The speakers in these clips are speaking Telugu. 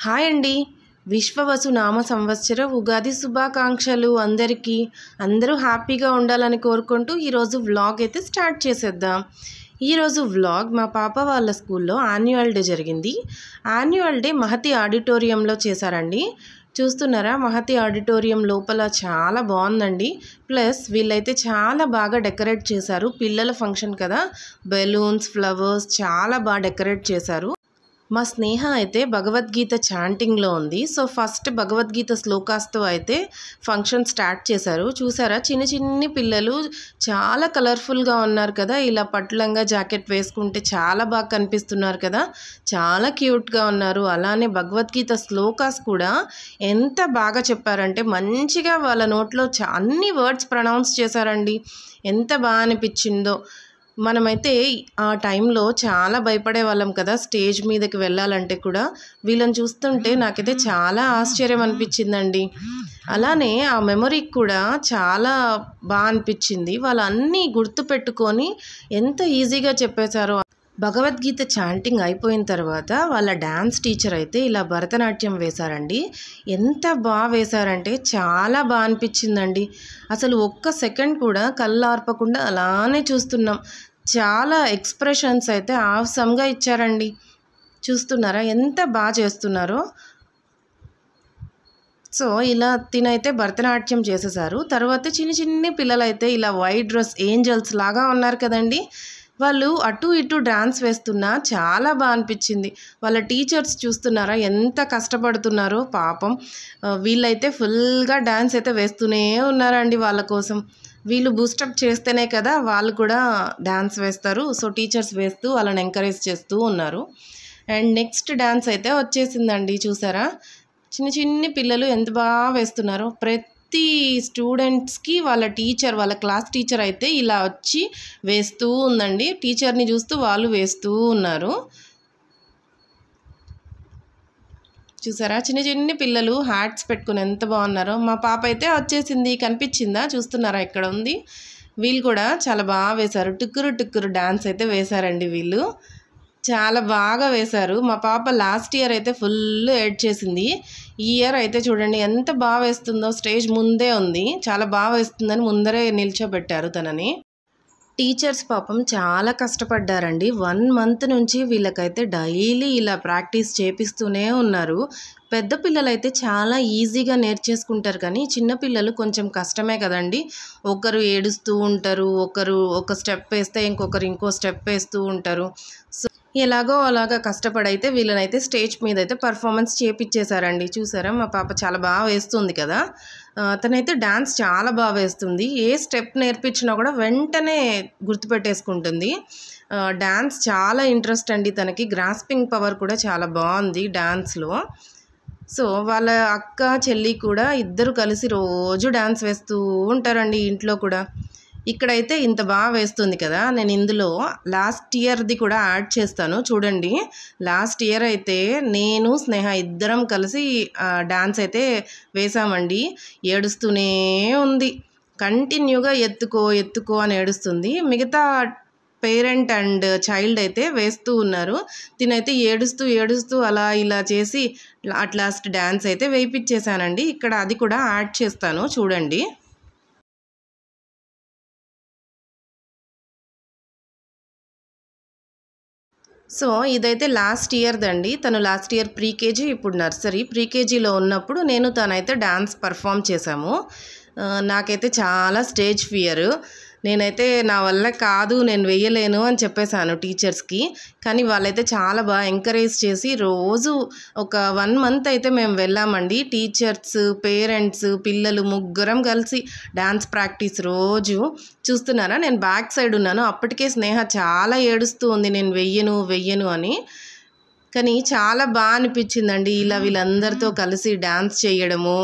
హాయ్ అండి. విశ్వవసు నామ సంవత్సర ఉగాది శుభాకాంక్షలు అందరికీ. అందరూ హ్యాపీగా ఉండాలని కోరుకుంటూ ఈరోజు వ్లాగ్ అయితే స్టార్ట్ చేసేద్దాం. ఈరోజు వ్లాగ్ మా పాప వాళ్ళ స్కూల్లో యాన్యువల్ డే జరిగింది. యాన్యువల్ డే మహతి ఆడిటోరియంలో చేశారండి. చూస్తున్నారా, మహతి ఆడిటోరియం లోపల చాలా బాగుందండి. ప్లస్ వీళ్ళైతే చాలా బాగా డెకరేట్ చేశారు. పిల్లల ఫంక్షన్ కదా, బెలూన్స్, ఫ్లవర్స్ చాలా బాగా డెకరేట్ చేశారు. మా స్నేహ అయితే భగవద్గీత చాంటింగ్లో ఉంది. సో ఫస్ట్ భగవద్గీత శ్లోకాస్తో అయితే ఫంక్షన్ స్టార్ట్ చేశారు. చూసారా, చిన్న చిన్ని పిల్లలు చాలా కలర్ఫుల్గా ఉన్నారు కదా. ఇలా పట్టులంగా జాకెట్ వేసుకుంటే చాలా బాగా కనిపిస్తున్నారు కదా, చాలా క్యూట్గా ఉన్నారు. అలానే భగవద్గీత శ్లోకాస్ కూడా ఎంత బాగా చెప్పారంటే మంచిగా వాళ్ళ నోట్లో అన్ని వర్డ్స్ ప్రొనౌన్స్ చేశారండి. ఎంత బాగా అనిపించిందో. మనమైతే ఆ టైంలో చాలా భయపడే వాళ్ళం కదా స్టేజ్ మీదకి వెళ్ళాలంటే కూడా. వీళ్ళని చూస్తుంటే నాకైతే చాలా ఆశ్చర్యం అనిపించిందండి. అలానే ఆ మెమరీకి కూడా చాలా బాగా అనిపించింది. వాళ్ళు అన్నీ గుర్తుపెట్టుకొని ఎంత ఈజీగా చెప్పేశారో. భగవద్గీత చాంటింగ్ అయిపోయిన తర్వాత వాళ్ళ డ్యాన్స్ టీచర్ అయితే ఇలా భరతనాట్యం వేశారండి. ఎంత బాగా వేశారంటే చాలా బాగా అనిపించిందండి. అసలు ఒక్క సెకండ్ కూడా కళ్ళు ఆర్పకుండా అలానే చూస్తున్నాం. చాలా ఎక్స్ప్రెషన్స్ అయితే ఆసమ్గా ఇచ్చారండి. చూస్తున్నారా ఎంత బాగా చేస్తున్నారో. సో ఇలా తినైతే భరతనాట్యం చేసేసారు. తర్వాత చిన్న చిన్ని పిల్లలైతే ఇలా వైట్ డ్రెస్ ఏంజల్స్ లాగా ఉన్నారు కదండి. వాళ్ళు అటు ఇటు డ్యాన్స్ వేస్తున్నా చాలా బాగా అనిపించింది. వాళ్ళ టీచర్స్ చూస్తున్నారా ఎంత కష్టపడుతున్నారో పాపం. వీళ్ళైతే ఫుల్గా డ్యాన్స్ అయితే వేస్తూనే ఉన్నారండి వాళ్ళ కోసం. వీళ్ళు బూస్టప్ చేస్తేనే కదా వాళ్ళు కూడా డ్యాన్స్ వేస్తారు. సో టీచర్స్ వేస్తూ వాళ్ళని ఎంకరేజ్ చేస్తూ ఉన్నారు. అండ్ నెక్స్ట్ డ్యాన్స్ అయితే వచ్చేసిందండి. చూసారా, చిన్న చిన్ని పిల్లలు ఎంత బాగా వేస్తున్నారో. ప్రతి స్టూడెంట్స్కి వాళ్ళ టీచర్, వాళ్ళ క్లాస్ టీచర్ అయితే ఇలా వచ్చి వేస్తూ ఉందండి. టీచర్ని చూస్తూ వాళ్ళు వేస్తూ ఉన్నారు. చూసారా, చిన్న చిన్ని పిల్లలు హ్యాట్స్ పెట్టుకుని ఎంత బాగున్నారో. మా పాప అయితే వచ్చేసింది, కనిపించిందా, చూస్తున్నారా ఇక్కడ ఉంది. వీళ్ళు కూడా చాలా బాగా వేశారు. టుక్కురు టుక్కురు డ్యాన్స్ అయితే వేశారండి. వీళ్ళు చాలా బాగా వేశారు. మా పాప లాస్ట్ ఇయర్ అయితే ఫుల్ ఏడ్ చేసింది. ఈ ఇయర్ అయితే చూడండి ఎంత బాగా వేస్తుందో. స్టేజ్ ముందే ఉంది, చాలా బాగా వేస్తుందని ముందరే నిల్చోబెట్టారు తనని. టీచర్స్ పాపం చాలా కష్టపడ్డారండి. 1 మంత్ నుంచి వీళ్ళకైతే డైలీ ఇలా ప్రాక్టీస్ చేపిస్తూనే ఉన్నారు. పెద్ద పిల్లలైతే చాలా ఈజీగా నేర్చేసుకుంటారు, కానీ చిన్నపిల్లలు కొంచెం కష్టమే కదండి. ఒకరు ఏడుస్తూ ఉంటారు, ఒకరు ఒక స్టెప్ వేస్తే ఇంకొకరు ఇంకో స్టెప్ వేస్తూ ఉంటారు. సో ఎలాగో అలాగా కష్టపడైతే వీళ్ళనైతే స్టేజ్ మీద అయితే పర్ఫార్మెన్స్ చేపిచ్చేశారండి. చూసారా, మా పాప చాలా బాగా వేస్తుంది కదా. తనైతే డ్యాన్స్ చాలా బాగా వేస్తుంది. ఏ స్టెప్ నేర్పించినా కూడా వెంటనే గుర్తుపెట్టేసుకుంటుంది. డ్యాన్స్ చాలా ఇంట్రెస్ట్ అండి తనకి. గ్రాస్పింగ్ పవర్ కూడా చాలా బాగుంది డ్యాన్స్లో. సో వాళ్ళ అక్క చెల్లి కూడా ఇద్దరు కలిసి రోజు డ్యాన్స్ వేస్తూ ఉంటారండి ఇంట్లో కూడా. ఇక్కడైతే ఇంత బాగా వేస్తుంది కదా, నేను ఇందులో లాస్ట్ ఇయర్ది కూడా యాడ్ చేస్తాను చూడండి. లాస్ట్ ఇయర్ అయితే నేను స్నేహ ఇద్దరం కలిసి డ్యాన్స్ అయితే వేసామండి. ఏడుస్తూనే ఉంది, కంటిన్యూగా ఎత్తుకో ఎత్తుకో అని ఏడుస్తుంది. మిగతా పేరెంట్ అండ్ చైల్డ్ అయితే వేస్తూ ఉన్నారు. తినైతే ఏడుస్తూ ఏడుస్తూ అలా ఇలా చేసి అట్ లాస్ట్ డ్యాన్స్ అయితే వేయించేసానండి. ఇక్కడ అది కూడా యాడ్ చేస్తాను చూడండి. సో ఇదైతే లాస్ట్ ఇయర్దండి. తను లాస్ట్ ఇయర్ ప్రీకేజీ, ఇప్పుడు నర్సరీ. ప్రీకేజీలో ఉన్నప్పుడు నేను తనైతే డ్యాన్స్ పర్ఫామ్ చేశాము. నాకైతే చాలా స్టేజ్ ఫియర్. నేనైతే నా వల్ల కాదు, నేను వేయలేను అని చెప్పేశాను టీచర్స్కి. కానీ వాళ్ళైతే చాలా బాగా ఎంకరేజ్ చేసి రోజు ఒక 1 మంత్ అయితే మేము వెళ్ళామండి. టీచర్స్, పేరెంట్స్, పిల్లలు ముగ్గురం కలిసి డ్యాన్స్ ప్రాక్టీస్ రోజు. చూస్తున్నారా, నేను బ్యాక్ సైడ్ ఉన్నాను. అప్పటికే స్నేహ చాలా ఏడుస్తూ ఉంది, నేను వెయ్యను అని. కానీ చాలా బాగా అనిపించిందండి ఇలా వీళ్ళందరితో కలిసి డ్యాన్స్ చేయడము.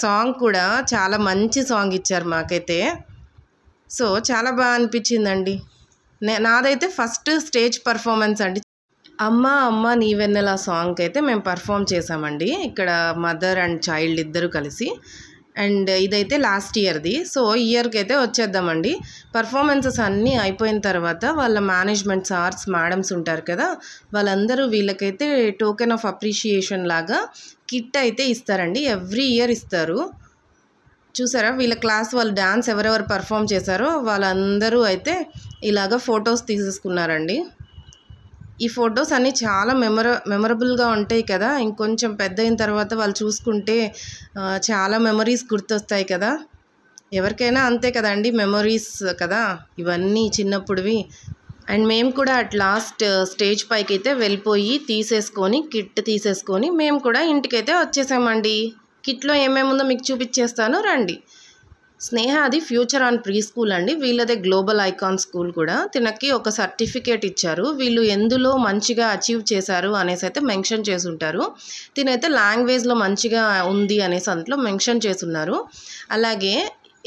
సాంగ్ కూడా చాలా మంచి సాంగ్ ఇచ్చారు మాకైతే. సో చాలా బాగా అనిపించిందండి. నాదైతే ఫస్ట్ స్టేజ్ పర్ఫార్మెన్స్ అండి. అమ్మ అమ్మ నీవెన్నెల సాంగ్కి అయితే మేము పర్ఫామ్ చేసామండి. ఇక్కడ మదర్ అండ్ చైల్డ్ ఇద్దరు కలిసి. అండ్ ఇదైతే లాస్ట్ ఇయర్ది. సో ఇయర్కి అయితే వచ్చేద్దామండి. పర్ఫార్మెన్సెస్ అన్నీ అయిపోయిన తర్వాత వాళ్ళ మేనేజ్మెంట్ సార్స్ మేడమ్స్ ఉంటారు కదా, వాళ్ళందరూ వీళ్ళకైతే టోకెన్ ఆఫ్ అప్రిషియేషన్ లాగా కిట్ అయితే ఇస్తారండి. ఎవ్రీ ఇయర్ ఇస్తారు. చూసారా వీళ్ళ క్లాస్ వాళ్ళు డ్యాన్స్ ఎవరెవరు పర్ఫామ్ చేశారో వాళ్ళందరూ అయితే ఇలాగ ఫొటోస్ తీసేసుకున్నారండి. ఈ ఫొటోస్ అన్నీ చాలా మెమరబుల్గా ఉంటాయి కదా. ఇంకొంచెం పెద్ద అయిన తర్వాత వాళ్ళు చూసుకుంటే చాలా మెమరీస్ గుర్తొస్తాయి కదా. ఎవరికైనా అంతే కదండి, మెమరీస్ కదా ఇవన్నీ చిన్నప్పుడువి. అండ్ మేము కూడా అట్ లాస్ట్ స్టేజ్ పైకి అయితే వెళ్ళిపోయి కిట్ తీసేసుకొని మేము కూడా ఇంటికైతే వచ్చేసామండి. కిట్లో ఏమేమి ఉందో మీకు చూపించేస్తాను రండి. స్నేహ అది ఫ్యూచర్ ఆన్ ప్రీ స్కూల్ అండి. వీళ్ళదే గ్లోబల్ ఐకాన్ స్కూల్ కూడా. తినకి ఒక సర్టిఫికేట్ ఇచ్చారు. వీళ్ళు ఎందులో మంచిగా అచీవ్ చేశారు అనేసి అయితే మెన్షన్ చేసి ఉంటారు. తినైతే లాంగ్వేజ్లో మంచిగా ఉంది అనేసి అందులో మెన్షన్ చేసున్నారు. అలాగే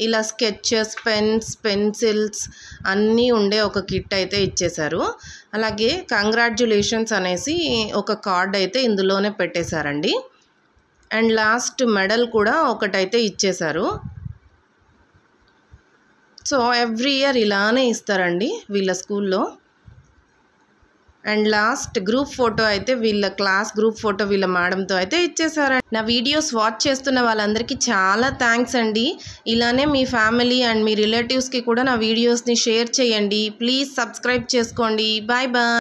ఇలా స్కెచెస్, పెన్స్, పెన్సిల్స్ అన్నీ ఉండే ఒక కిట్ అయితే ఇచ్చేశారు. అలాగే కంగ్రాచ్యులేషన్స్ అనేసి ఒక కార్డ్ అయితే ఇందులోనే పెట్టేశారండి. అండ్ లాస్ట్ మెడల్ కూడా ఒకటైతే ఇచ్చేశారు. సో ఎవ్రీ ఇయర్ ఇలానే ఇస్తారండి వీళ్ళ స్కూల్లో. అండ్ లాస్ట్ గ్రూప్ ఫోటో అయితే వీళ్ళ క్లాస్ గ్రూప్ ఫోటో వీళ్ళ మేడంతో అయితే ఇచ్చేసారండి. నా వీడియోస్ వాచ్ చేస్తున్న వాళ్ళందరికీ చాలా థ్యాంక్స్ అండి. ఇలానే మీ ఫ్యామిలీ అండ్ మీ రిలేటివ్స్కి కూడా నా వీడియోస్ని షేర్ చేయండి. ప్లీజ్ సబ్స్క్రైబ్ చేసుకోండి. Bye bye.